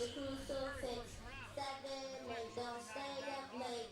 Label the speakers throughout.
Speaker 1: the crucifix. Seven, like don't stay up late.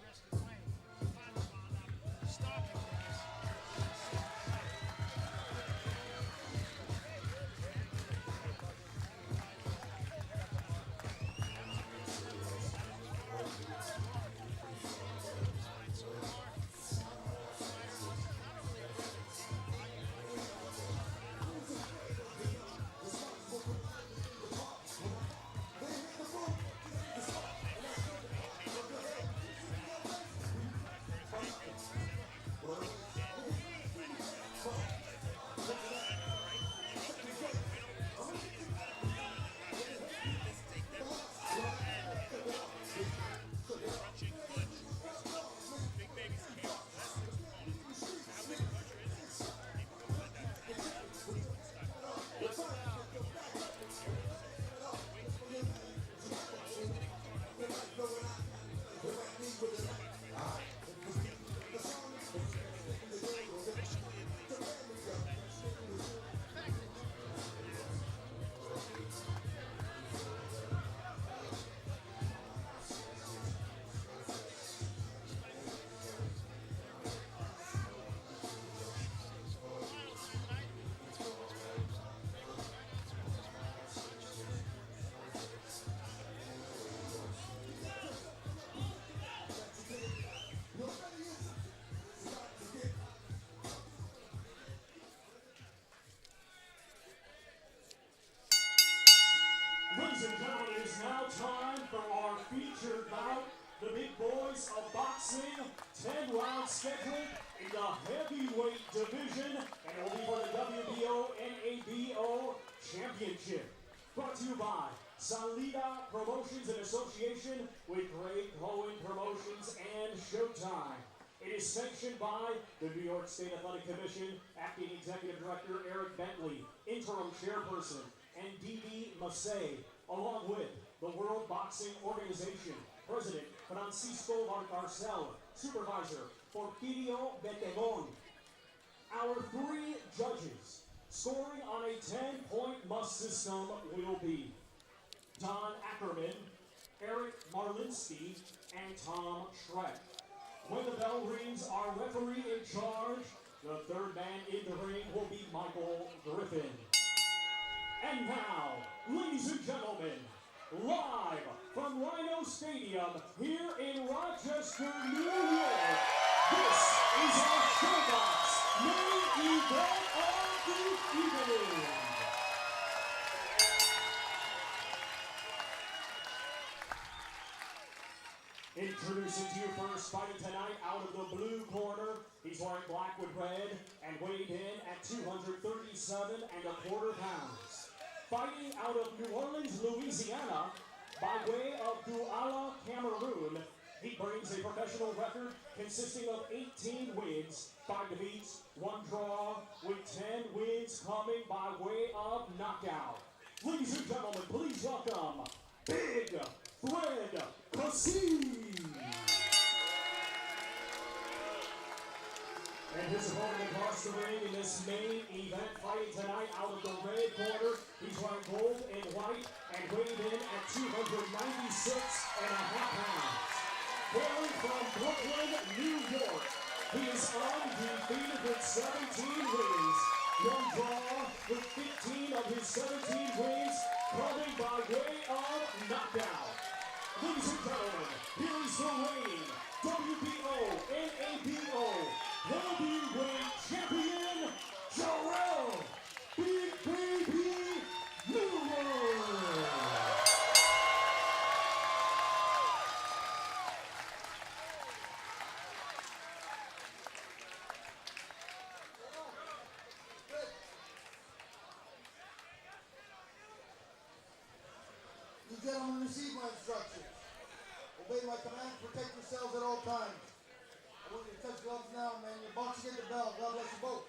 Speaker 2: Ladies and gentlemen, it is now time for our featured bout. The big boys of boxing, 10 rounds scheduled in the heavyweight division, and it will be for the WBO NABO Championship. Brought to you by Salida Promotions in association with Greg Cohen Promotions and Showtime. It is sanctioned by the New York State Athletic Commission, Acting Executive Director Eric Bentley, Interim Chairperson, and D.D. Massey, along with the World Boxing Organization, President Francisco Valcarcel, Supervisor Porfirio Betegon. Our three judges scoring on a 10-point must system will be Don Ackerman, Eric Marlinsky, and Tom Schreck. When the bell rings, our referee in charge, the third man in the ring, will be Michael Griffin. And now, ladies and gentlemen, live from Rhino Stadium here in Rochester, New York, this is our Showbox main event of the evening. Introducing to you first, fighting tonight out of the blue corner. He's wearing black with red and weighed in at 237 and a quarter pounds. Fighting out of New Orleans, Louisiana, by way of Douala, Cameroon, he brings a professional record consisting of 18 wins, 5 defeats, 1 draw, with 10 wins coming by way of knockout. Ladies and gentlemen, please welcome Big Fred Kassi. And his opponent across the ring in this main event, fighting tonight out of the red corner. He's wearing gold and white and weighed in at 296 and a half pounds. Hailing from Brooklyn, New York, he is undefeated with 17 wins. 1 draw with 15 of his 17 wins coming by way of knockout. Ladies and gentlemen, here is the reigning WBO NABO heavyweight champion, Jarrell, Big Baby Newell.
Speaker 3: You gentlemen receive my instructions. Obey my commands, protect yourselves at all times. I want you to touch gloves now, man. You're boxing at the bell. God bless you both.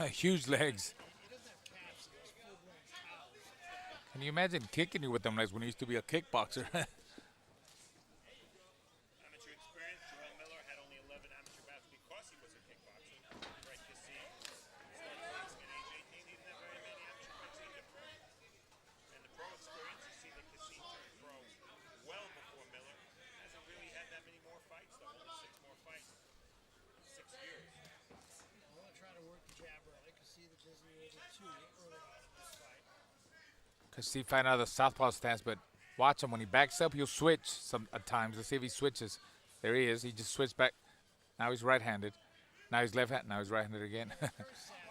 Speaker 4: Huge legs.
Speaker 5: He doesn't have calves, he has full-blown cows.
Speaker 4: Can you imagine kicking you with them legs when he used to be a kickboxer?
Speaker 6: Amateur experience, Jarrell Miller had only 11 amateur bouts because he was a kickboxer. Right, Kassi started boxing at age 18. He didn't have very many amateur fights either. And the pro experience, you see that Kassi turned pro well before Miller. Hasn't really had that many more fights, though. Only 6 more fights in 6 years.
Speaker 5: Miller trying to work the jab early. Kassi the busy with it too early on in this fight.
Speaker 4: Kassi fighting out of the southpaw stance, but watch him. When he backs up, he'll switch some at times. Let's see if he switches. There he is. He just switched back. Now he's right-handed. Now he's left-handed. Now he's right-handed again.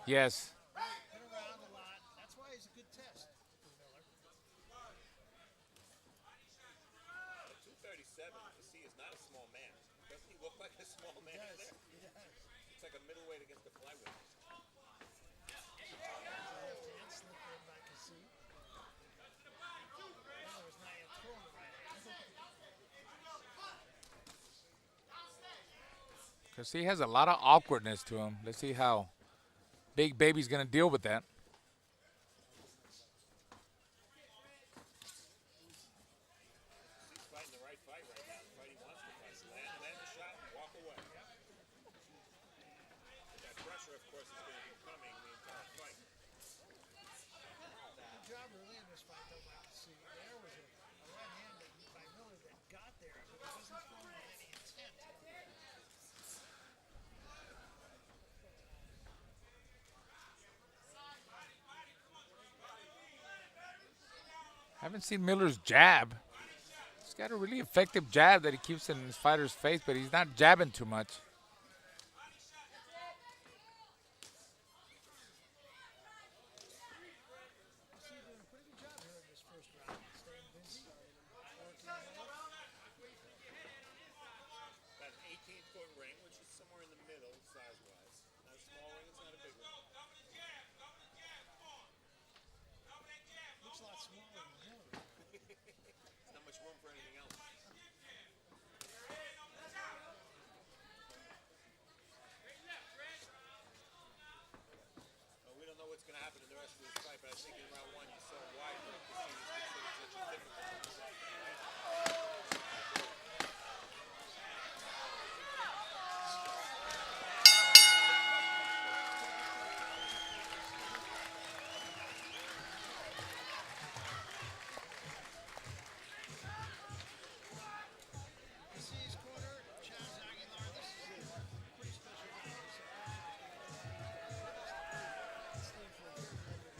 Speaker 4: Yes.
Speaker 5: Been around a lot. That's why he's a good test for Miller.
Speaker 6: 237, Kassi is not a small man. Doesn't he look like a small man there?
Speaker 5: He does.
Speaker 6: It's like a middleweight against the flyweight.
Speaker 5: Left hand slipped in by Kassi. Miller was not yet throwing the right hand.
Speaker 4: Kassi has a lot of awkwardness to him. Let's see how Big Baby's going to deal with that.
Speaker 6: He's fighting the right fight right now. The fight he wants to fight. Land the shot and walk away. But that pressure, of course, is going to be coming the entire fight.
Speaker 5: Good job early in this fight, though, by Kassi. There was a right hand by Miller that got there, but it wasn't thrown with any intent.
Speaker 4: Haven't seen Miller's jab. He's got a really effective jab that he keeps in his fighter's face, but he's not jabbing too much.
Speaker 5: Kassi doing a pretty good job here in this first round. Staying busy, working Miller.
Speaker 6: About an 18-foot ring, which is somewhere in the middle size-wise. Not a small ring, it's not a big ring.
Speaker 5: Looks a lot smaller than Miller.
Speaker 6: There's not much room for anything else. Well, we don't know what's going to happen in the rest of this fight, but I think in round 1 you saw why Kassi is considered such a difficult fight.
Speaker 5: Kassi's corner, Chaz Aguilar. This is a pretty special guy. Stayed for a very number of years.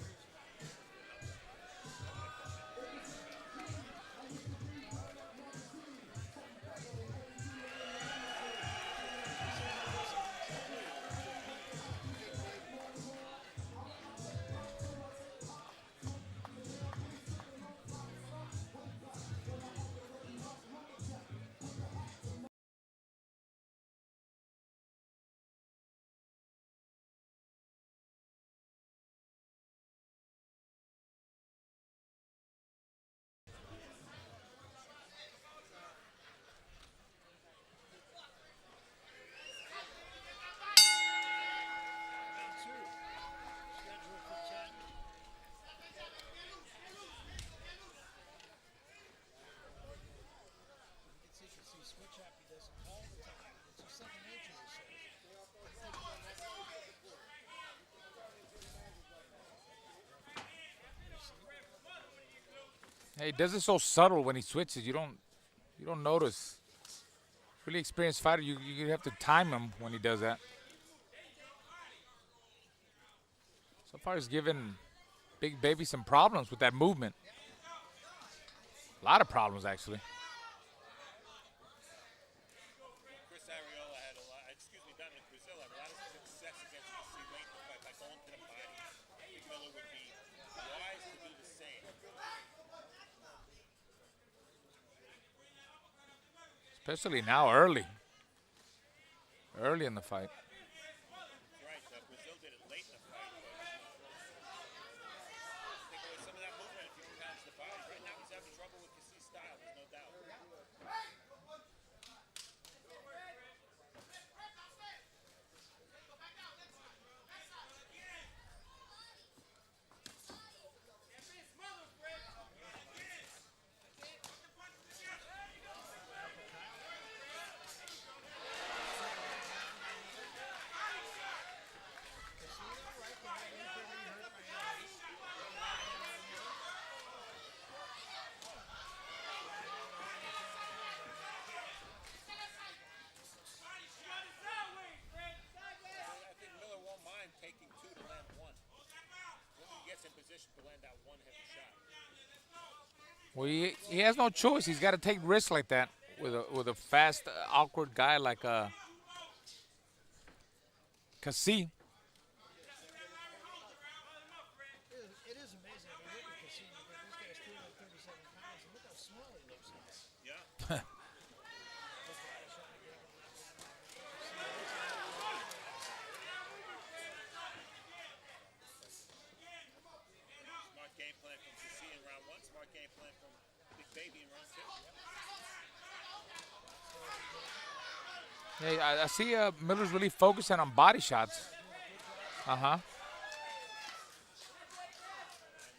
Speaker 5: Round 2, scheduled for 10. You can see Kassi switch up. He does it all the time. It's just second nature, he says.
Speaker 4: Hey, he does it so subtle when he switches. You don't notice. Really experienced fighter, you have to time him when he does that. So far, he's given Big Baby some problems with that movement. A lot of problems, actually.
Speaker 6: Chris Jarrell had a lot, Dominic Brazil had a lot of success against Kassi late in the fight by going to the body. I think Miller would be wise to do the same.
Speaker 4: Especially now, early in the fight.
Speaker 6: Right, Brazil did it late in the fight. Take away some of that movement if you can pounce the body. Right now he's having trouble with Kassi's style, there's no doubt.
Speaker 4: Well, he has no choice. He's got to take risks like that with a fast, awkward guy like Kassi.
Speaker 5: It is amazing. I mean, look at Kassi. This guy's 237 pounds, and look how small he looks.
Speaker 6: Yeah. Smart game plan from Kassi in round 1. Smart game plan from Big Baby in round 2.
Speaker 4: Hey, I see Miller's really focusing on body shots. Uh-huh.
Speaker 6: And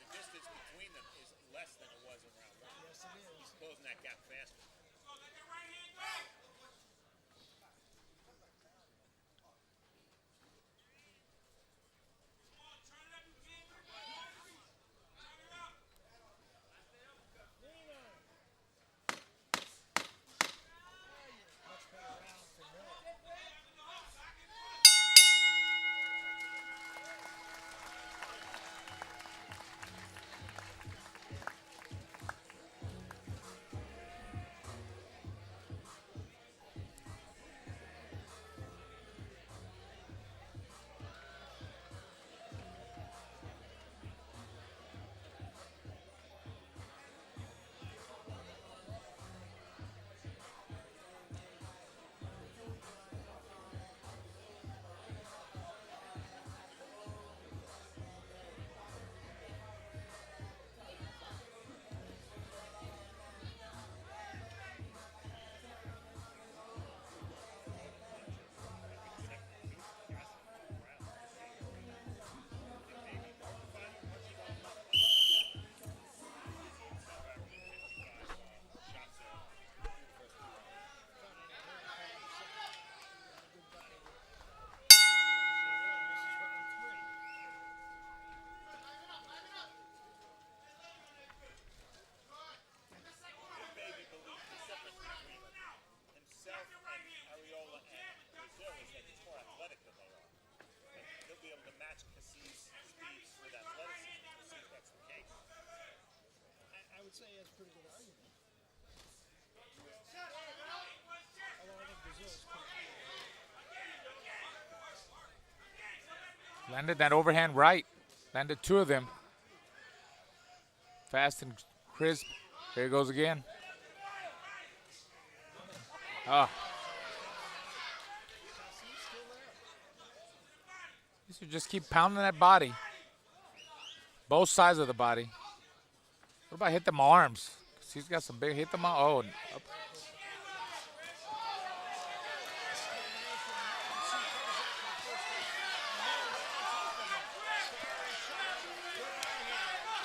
Speaker 6: the distance between them is less than it was in round 1.
Speaker 5: Yes, it is.
Speaker 6: He's closing that gap faster.
Speaker 5: Much better round for Miller.
Speaker 6: Baby believes the difference between himself and Ariola and Brazil is that he's more athletic than they are. And he'll be able to match Kassi's speed with athleticism. We'll see if that's the case.
Speaker 5: I would say that's a pretty good argument. Although I think Brazil is pretty good.
Speaker 4: Landed that overhand right. Landed 2 of them. Fast and crisp. There he goes again. Ah. You should just keep pounding that body. Both sides of the body. What about hit them arms? 'Cause he's got some big hit them. Oh, up.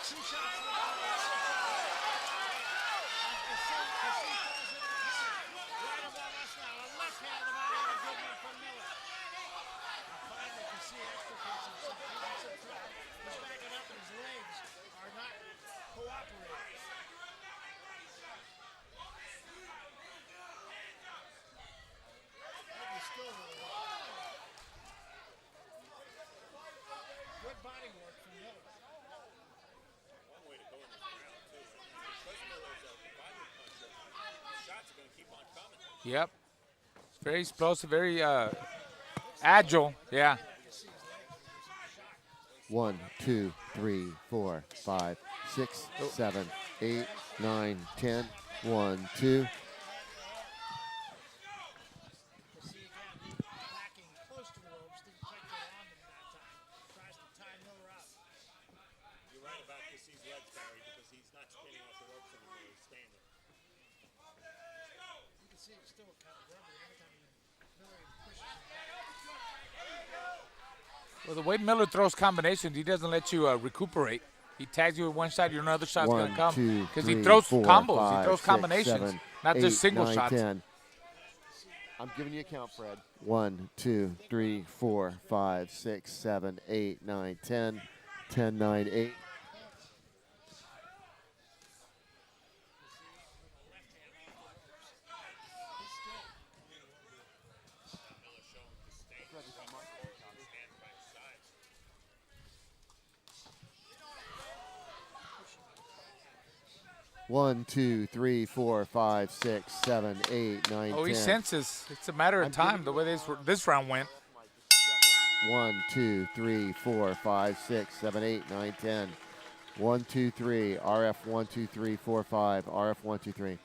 Speaker 5: Two shots to the body. Kassi falls into the right above us now. A left hand to the body and a good one from Miller. I find that Kassi extricates himself. He's in some trouble. He's backing up and his legs are not cooperating. That was still really well. Good body work from Miller.
Speaker 6: One way to go in this round, too. Because Miller's a body puncher, the shots are going to keep on coming.
Speaker 4: Yep. It's very explosive, very agile. Yeah.
Speaker 7: 1, 2, 3, 4, 5, 6, 7, 8, 9, 10. 1, 2.
Speaker 5: Kassi again backing close to the ropes, didn't quite get on them that time. Tries to tie Miller up.
Speaker 6: You're right about Kassi's legs, Barry, because he's not spinning off the ropes anymore. He's standing.
Speaker 5: You can see it's still kind of rubbery every time Miller pushes him back.
Speaker 4: Well, the way Miller throws combinations, he doesn't let you recuperate. He tags you with one shot, your other shot's going
Speaker 7: 1,
Speaker 4: to come.
Speaker 7: 2,
Speaker 4: Because
Speaker 7: 3,
Speaker 4: he throws
Speaker 7: 4,
Speaker 4: combos.
Speaker 7: 5,
Speaker 4: He throws
Speaker 7: 6,
Speaker 4: combinations,
Speaker 7: 7,
Speaker 4: not
Speaker 7: 8,
Speaker 4: just single
Speaker 7: 9,
Speaker 4: shots.
Speaker 7: 10. I'm giving you a count, Fred. 1, 2, 3, 4, 5, 6, 7, 8, 9, 10. 10, 9, 8.
Speaker 6: Miller showing disdain. Stand by his side.
Speaker 7: 1, 2, 3, 4, 5, 6, 7, 8, 9,
Speaker 4: Oh,
Speaker 7: 10.
Speaker 4: he senses. It's a matter of time the way this round went.
Speaker 7: 1, 2, 3, 4, 5, 6, 7, 8, 9, 10. 1, 2, 3. RF 1, 2, 3, 4, 5. RF 1, 2, 3.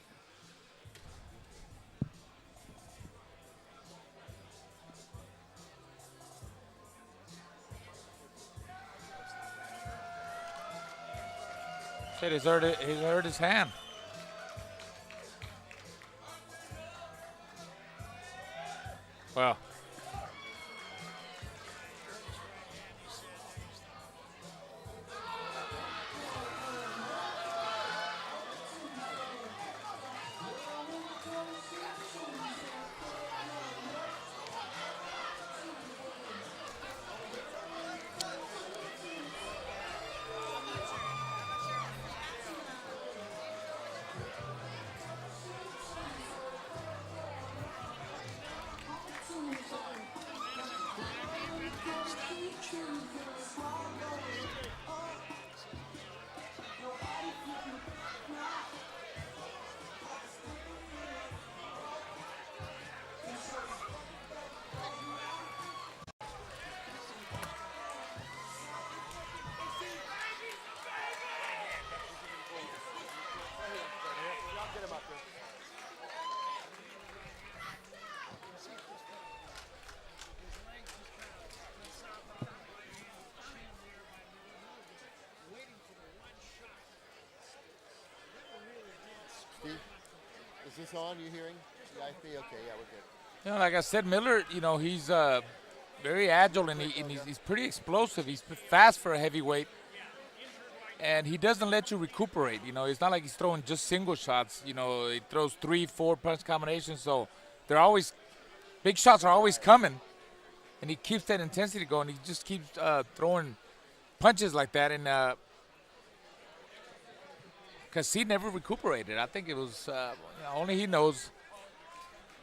Speaker 4: Shit, he's hurt his hand. Well.
Speaker 7: Steve, is this on? You hearing? Yeah, I see. Okay, yeah, we're good.
Speaker 4: You know, like I said, Miller, you know, he's very agile and he's pretty explosive. He's fast for a heavyweight. And he doesn't let you recuperate. You know, it's not like he's throwing just single shots. You know, he throws 3, 4 punch combinations. So they're always, big shots are always coming. And he keeps that intensity going. He just keeps throwing punches like that. And Kassi never recuperated. I think it was, only he knows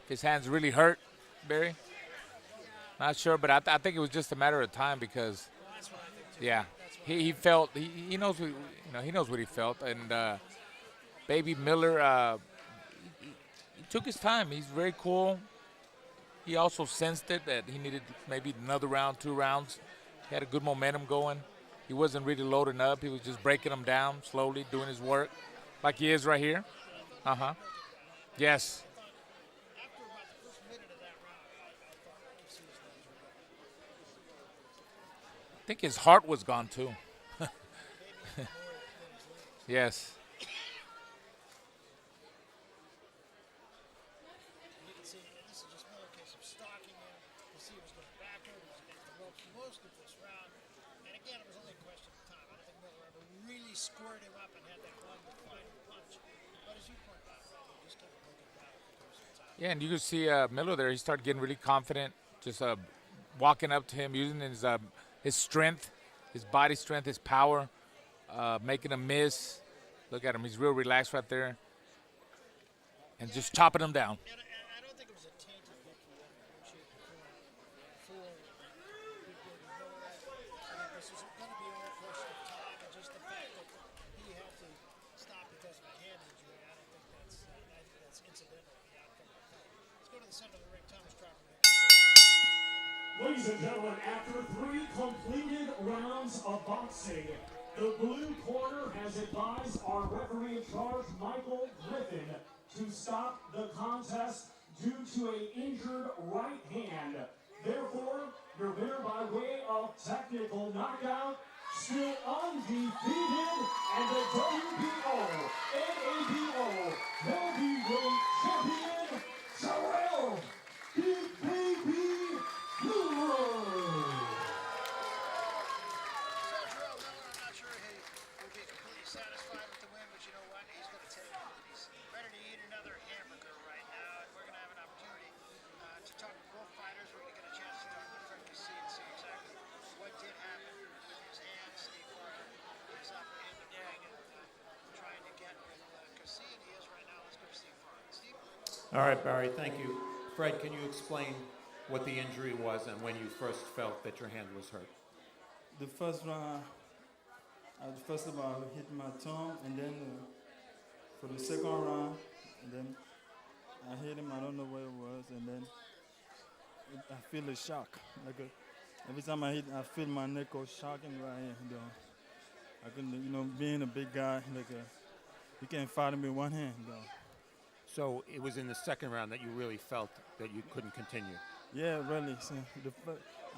Speaker 4: if his hands really hurt, Barry. Not sure, but I think it was just a matter of time because, yeah. He felt he knows what, he knows what he felt, and baby Miller he took his time. He's very cool. He also sensed it that he needed maybe another round, 2 rounds. He had a good momentum going. He wasn't really loading up. He was just breaking them down slowly, doing his work, like he is right here. Yes. I think his heart was gone too. Yes.
Speaker 5: You can see this is just another case of stalking him. You see he was going backward. He was against the ropes most of this round. And again, it was only a question of time. I don't think Miller ever really squared him up and had that one defining punch. But as you pointed out, he just kept looking down over the course of time.
Speaker 4: Yeah, and you could see Miller there. He started getting really confident, just walking up to him, using his strength, his body strength, his power, making him miss. Look at him. He's real relaxed right there. And just chopping him down.
Speaker 5: And I don't think it was a tainted victory in any shape or form for Big Baby Miller. I think this is going to be only a question of time, and just the fact that he had to stop because of a hand injury, I don't think that's incidental to the outcome of the fight. Let's go to the center of the ring. Thomas Crawford.
Speaker 2: Ladies and gentlemen, after 3 completed rounds of boxing, the blue corner has advised our referee in charge, Michael Griffin, to stop the contest due to an injured right hand. Therefore, your winner by way of technical knockout, still undefeated, and the WBO, NABO heavyweight champion, Jarrell, Big Baby Miller.
Speaker 5: Jarrell Miller, I'm not sure he'll be completely satisfied with the win, but you know what? He's going to take it. He's ready to eat another hamburger right now, and we're going to have an opportunity to talk to both fighters. We're going to get a chance to talk to Fred Kassi and see exactly what did happen with his hand. Steve Farmer is up in the ring and trying to get with Kassi, and he is right now. Let's go to Steve Farmer. Steve?
Speaker 8: All right, Barry, thank you. Fred, can you explain what the injury was and when you first felt that your hand was hurt?
Speaker 9: The first round, first of all, I hit my tongue, and then for the second round, and then I hit him. I don't know where it was, and then I feel a shock. Every time I hit, I feel my neck go shocking right here. I couldn't, being a big guy, you can't fight him with one hand.
Speaker 8: So it was in the second round that you really felt that you couldn't continue.
Speaker 9: Yeah, really. So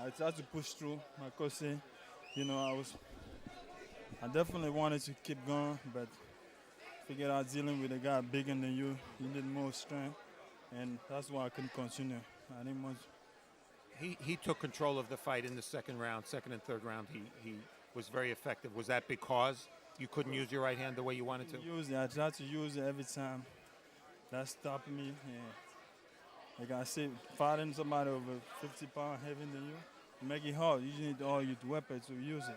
Speaker 9: I tried to push through. My coach said, I definitely wanted to keep going, but figured out dealing with a guy bigger than you need more strength, and that's why I couldn't continue. I didn't want.
Speaker 8: He took control of the fight in the second and third round. He was very effective. Was that because you couldn't use your right hand the way you wanted to?
Speaker 9: I tried to use it every time. That stopped me. Yeah. Like I said, fighting somebody over 50 pounds heavier than you, make it hard. You need all your weapons to use it.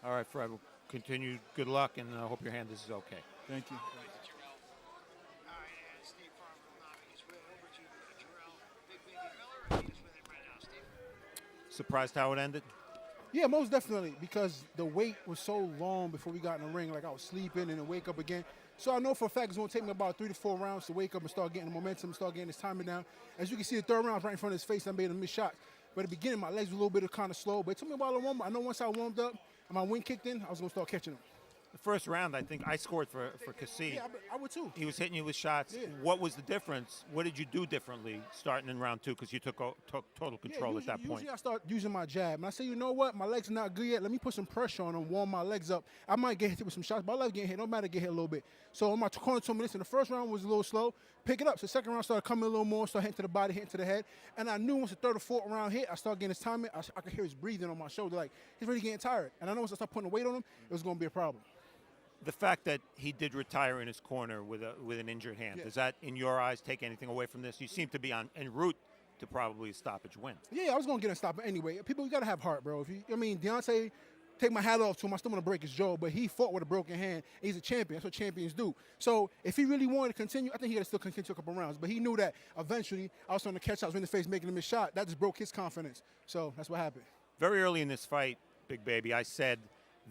Speaker 8: All right, Fred. We'll continue. Good luck, and I hope your hand is okay.
Speaker 9: Thank you.
Speaker 5: All right, and Steve Farmer will now make his way over to Jarrell, Big Baby Miller. He is with him right now, Steve.
Speaker 8: Surprised how it ended?
Speaker 10: Yeah, most definitely, because the wait was so long before we got in the ring. Like I was sleeping and then wake up again. So I know for a fact it's going to take me about 3 to 4 rounds to wake up and start getting the momentum, start getting his timing down. As you can see, the third round was right in front of his face. I made a missed shot. But at the beginning, my legs were a little bit kind of slow. But it took me about a warm up. I know once I warmed up and my wind kicked in, I was going to start catching him.
Speaker 8: The first round, I think I scored for Kassi.
Speaker 10: Yeah, I would too.
Speaker 8: He was hitting you with shots.
Speaker 10: Yeah.
Speaker 8: What was the difference? What did you do differently starting in round 2? Because you took total control at that point.
Speaker 10: Usually I start using my jab. And I say, you know what? My legs are not good yet. Let me put some pressure on them, warm my legs up. I might get hit with some shots, but I love getting hit. No matter, get hit a little bit. So my corner told me, listen, the first round was a little slow. Pick it up. So the second round started coming a little more, started hitting to the body, hitting to the head. And I knew once the third or fourth round hit, I started getting his timing. I could hear his breathing on my shoulder. Like, he's really getting tired. And I know once I start putting the weight on him, it was going to be a problem.
Speaker 8: The fact that he did retire in his corner with an injured hand, does that, in your eyes, take anything away from this? You seem to be en route to probably a stoppage win.
Speaker 10: Yeah, I was going to get a stop anyway. People, you got to have heart, bro. Deontay, take my hat off to him. I still want to break his jaw, but he fought with a broken hand. He's a champion. That's what champions do. So if he really wanted to continue, I think he got to still continue a couple rounds. But he knew that eventually I was starting to catch out in the face, making him a shot. That just broke his confidence. So that's what happened.
Speaker 8: Very early in this fight, Big Baby, I said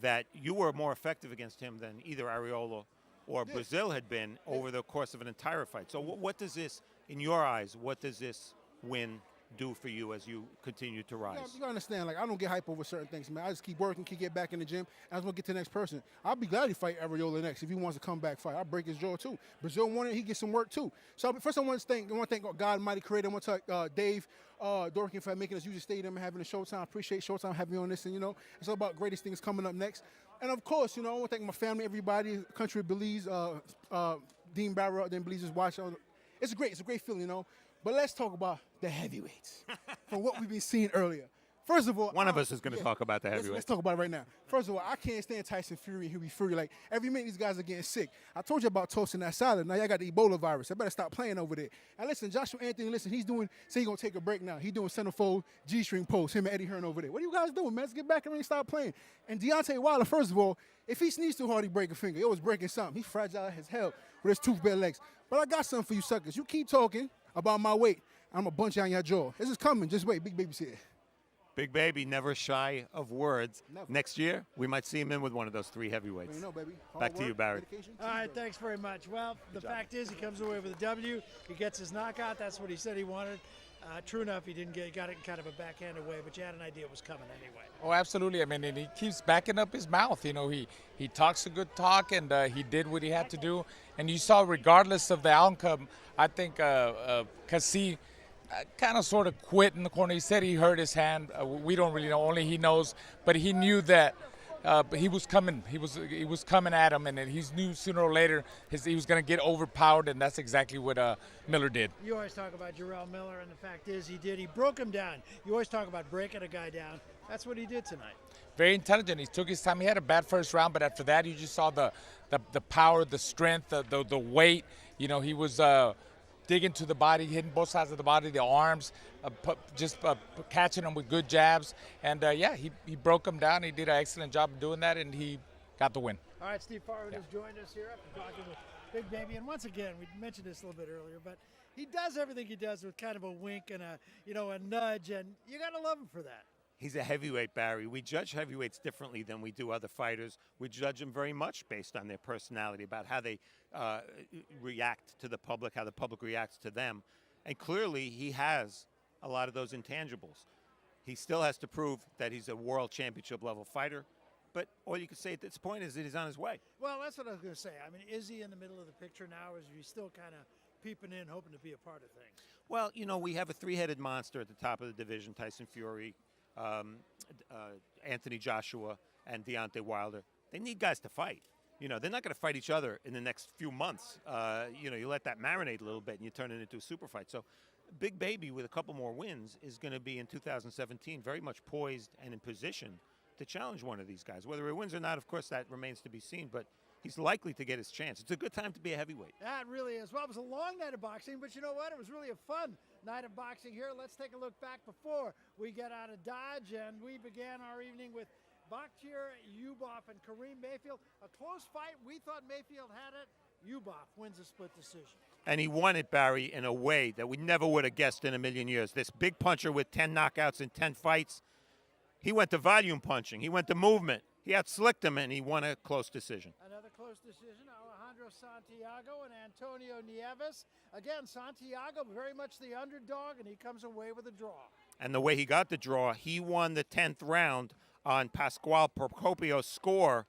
Speaker 8: that you were more effective against him than either Arreola or Brazil had been over the course of an entire fight. So what does this, in your eyes, what does this win do for you as you continue to rise?
Speaker 10: You gotta understand, like, I don't get hype over certain things, man. I just keep working, keep getting back in the gym, and I just want to get to the next person. I'll be glad to fight Arreola next if he wants to come back fight. I'll break his jaw too. Brazil wanted, he gets some work too. So first I want to thank God Almighty Creator. I want to thank Dave Dorkin for making us use the stadium and having a Showtime. I appreciate Showtime having me on this, and it's all about greatest things coming up next. And of course, I want to thank my family, everybody, country of Belize, Dean Barrow, then Belize is watching. It's a great feeling, But let's talk about the heavyweights from what we've been seeing earlier. First of all,
Speaker 8: one of us is going to talk about the heavyweights.
Speaker 10: Let's talk about it right now. First of all, I can't stand Tyson Fury and Hughie Fury. Like, every minute these guys are getting sick. I told you about toasting that salad. Now y'all got the Ebola virus. I better stop playing over there. And listen, Joshua Anthony, he's going to take a break now. He's doing centerfold G-string post, him and Eddie Hearn over there. What are you guys doing, man? Let's get back in the ring and stop playing. And Deontay Wilder, first of all, if he sneezes too hard, he break a finger. He always breaking something. He's fragile as hell with his tooth-bare legs. But I got something for you suckers. You keep talking about my weight, I'm going to bunch you on your jaw. This is coming. Just wait. Big Baby's here.
Speaker 8: Big Baby, never shy of words.
Speaker 10: Never.
Speaker 8: Next year, we might see him in with one of those 3 heavyweights.
Speaker 10: Baby.
Speaker 8: Back to you, Barry.
Speaker 5: All right, thanks very much. Well, the fact is he comes away with a W. He gets his knockout. That's what he said he wanted. True enough, he got it in kind of a backhanded way, but you had an idea it was coming anyway.
Speaker 4: Oh, absolutely. I mean, and he keeps backing up his mouth. He talks a good talk, and he did what he had to do. And you saw, regardless of the outcome, I think Kassi kind of sort of quit in the corner. He said he hurt his hand. We don't really know. Only he knows. But he knew that he was coming. He was coming at him, and he knew sooner or later he was going to get overpowered, and that's exactly what Miller did.
Speaker 5: You always talk about Jarrell Miller, and the fact is he did. He broke him down. You always talk about breaking a guy down. That's what he did tonight.
Speaker 4: Very intelligent. He took his time. He had a bad first round, but after that, you just saw the power, the strength, the weight. He was digging to the body, hitting both sides of the body, the arms, catching them with good jabs. And, he broke him down. He did an excellent job of doing that, and he got the win.
Speaker 5: All right, Steve Farmer has joined us here after talking with Big Baby. And once again, we mentioned this a little bit earlier, but he does everything he does with kind of a wink and a nudge, and you got to love him for that.
Speaker 8: He's a heavyweight, Barry. We judge heavyweights differently than we do other fighters. We judge them very much based on their personality, about how they react to the public, how the public reacts to them. And clearly, he has a lot of those intangibles. He still has to prove that he's a world championship level fighter. But all you can say at this point is that he's on his way.
Speaker 5: Well, that's what I was going to say. I mean, is he in the middle of the picture now, or is he still kind of peeping in, hoping to be a part of things?
Speaker 8: Well, you know, we have a three-headed monster at the top of the division: Tyson Fury, Anthony Joshua, and Deontay Wilder. They need guys to fight. You know, they're not going to fight each other in the next few months. You know, you let that marinate a little bit and you turn it into a super fight. So Big Baby, with a couple more wins, is going to be in 2017 very much poised and in position to challenge one of these guys. Whether he wins or not, of course, that remains to be seen, but he's likely to get his chance. It's a good time to be a heavyweight.
Speaker 5: That really is. Well, it was a long night of boxing, but you know what? It was really a fun night of boxing here. Let's take a look back before we get out of Dodge, and we began our evening with Bakhtir Yubov and Kareem Mayfield. A close fight. We thought Mayfield had it. Yubov wins a split decision.
Speaker 8: And he won it, Barry, in a way that we never would have guessed in a million years. This big puncher with 10 knockouts in 10 fights, he went to volume punching. He went to movement. He outslicked him, and he won a close decision.
Speaker 5: Another close decision, Alejandro Santiago and Antonio Nieves. Again, Santiago very much the underdog, and he comes away with a draw.
Speaker 8: And the way he got the draw, he won the 10th round on Pascual Procopio's score.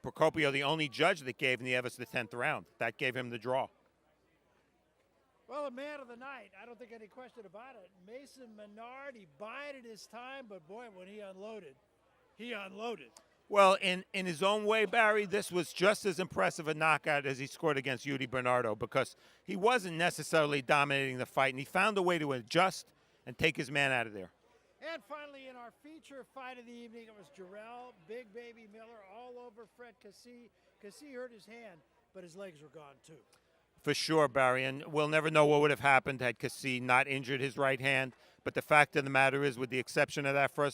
Speaker 8: Procopio, the only judge that gave Nieves the 10th round. That gave him the draw.
Speaker 5: Well, a man of the night, I don't think any question about it. Mason Menard, he bided his time, but boy, when he unloaded, he unloaded.
Speaker 8: Well, in his own way, Barry, this was just as impressive a knockout as he scored against Yuri Bernardo, because he wasn't necessarily dominating the fight, and he found a way to adjust and take his man out of there.
Speaker 5: And finally, in our feature fight of the evening, it was Jarrell, Big Baby Miller, all over Fred Kassi. Kassi hurt his hand, but his legs were gone too.
Speaker 8: For sure, Barry, and we'll never know what would have happened had Kassi not injured his right hand. But the fact of the matter is, with the exception of that first